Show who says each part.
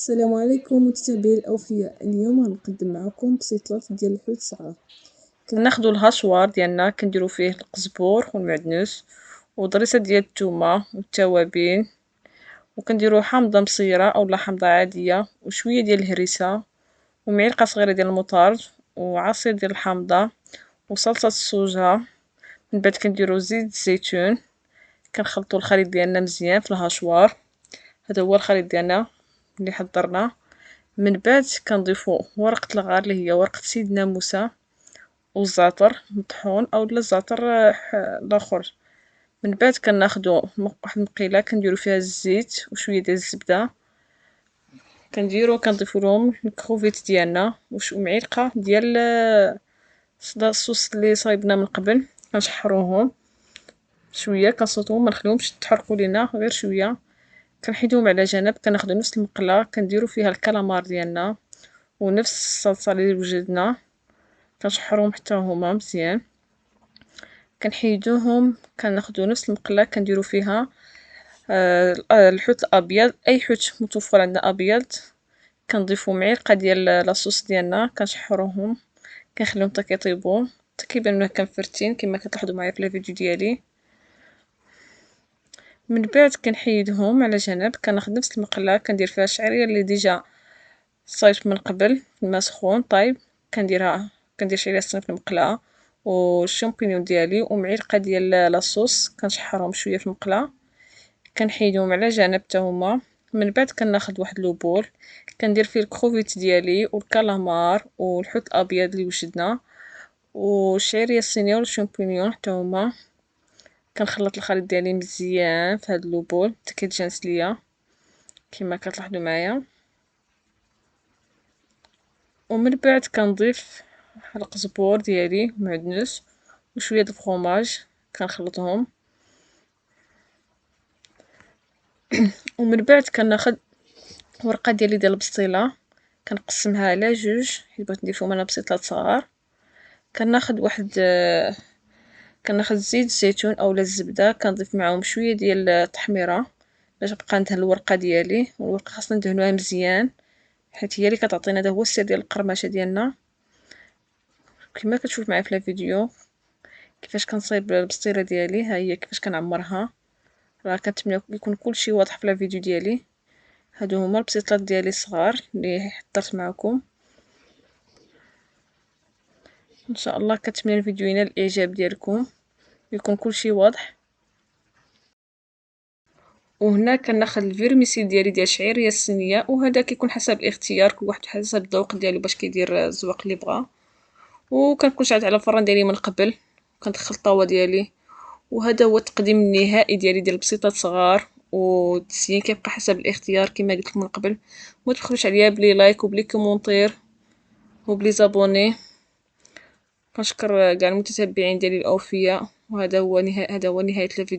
Speaker 1: السلام عليكم متابعي الأوفياء. اليوم غنقدم معكم بسيطلات ديال الحوت الصغار. كناخدو الهاشوار ديالنا كنديرو فيه القزبور والمعدنوس وضريسه ديال الثومه والتوابل، وكنديرو حامضه مصيره اولا حامضه عاديه وشويه ديال الهريسه ومعلقه صغيره ديال المطارد وعصير ديال الحامضه وصلصه الصوجه. من بعد كنديرو زيت الزيتون، كنخلطو الخليط ديالنا مزيان في الهاشوار. هذا هو الخليط ديالنا اللي حضرناه. من بعد كنضيفو ورقة الغار اللي هي ورقة سيدنا موسى والزعتر مطحون اولا الزعتر الاخر. من بعد كناخدو واحد المقيله كنديرو فيها الزيت وشويه ديال الزبده، كنضيفو لهم الكروفيت ديالنا ومعلقه ديال الصوص اللي صايبنا من قبل. كنشحروهم شويه كنصوتوهم ما نخليهمش يتحرقوا لينا غير شويه. كنحيدوهم على جنب. كناخدو نفس المقله كنديرو فيها الكالامار ديالنا ونفس الصلصه اللي وجدنا، كنشحروهم حتى هما مزيان. كنحيدوهم كناخدو نفس المقله كنديرو فيها الحوت الابيض، اي حوت متوفر عندنا ابيض. كنضيفو معلقه ديال لاصوص ديالنا كنشحروهم كنخليهم حتى كيطيبوا حتى كيبانو هكا مفرتين كما كتلاحظوا معايا في الفيديو ديالي. من بعد كنحيدهم على جنب. كناخد نفس المقله كندير فيها الشعريه اللي ديجا صايبت من قبل الماء سخون طايب، كندير شعيره سخونه في المقله والشامبينيون ديالي ومعلقه ديال لاصوص كنشحرهم شويه في المقله كنحيدهم على جنب حتى هما. من بعد كناخد واحد لوبول كندير فيه الكروفيت ديالي والكالامار والحوت الابيض اللي وجدنا والشعيريه الصينيه والشامبينيون حتى هما. كنخلط الخليط ديالي مزيان في هاد اللوبول حتى كيتجانس ليا كما كتلاحظوا معايا. ومن بعد كنضيف القزبور ديالي معدنوس وشويه د الفرomاج كنخلطهم. ومن بعد كناخد ورقه ديال البسطيله كنقسمها على جوج حيت بغيت ندير فيهم انا بسيطلات صغار. كناخد زيت الزيتون اولا الزبده كنضيف معاهم شويه ديال التحميره باش نبقى ندهن الورقه ديالي، والورقه خاصنا ندهنوها مزيان حيت هي اللي كتعطينا هذا هو السر ديال القرمشه ديالنا. كما كتشوف معايا في الفيديو كيفاش كنصايب البسطيله ديالي، ها هي كيفاش كنعمرها. راه كنتمنى يكون كلشي واضح في الفيديو ديالي. هادو هما البسيطلات ديالي الصغار اللي حضرت معكم. ان شاء الله كنتمنى الفيديو ينال الاعجاب ديالكم ويكون كلشي واضح. وهنا كناخذ الفيرميسيل ديالي ديال الشعيريه الصينيه، وهذا كيكون حسب الاختيار كل واحد حسب الذوق ديالو باش كيدير الزواق اللي بغا. وكنكون شعلت على الفران ديالي من قبل كندخل الطاوه ديالي. وهذا هو التقديم النهائي ديالي ديال البسيطات صغار، والتزيين كيبقى حسب الاختيار كما قلت لكم من قبل. ما تبخلوش عليا بلي لايك وبلي كومونتير وبلي زابوني. كنشكر كاع المتتبعين ديالي الاوفياء. وهذا هو نهايه الفيديو.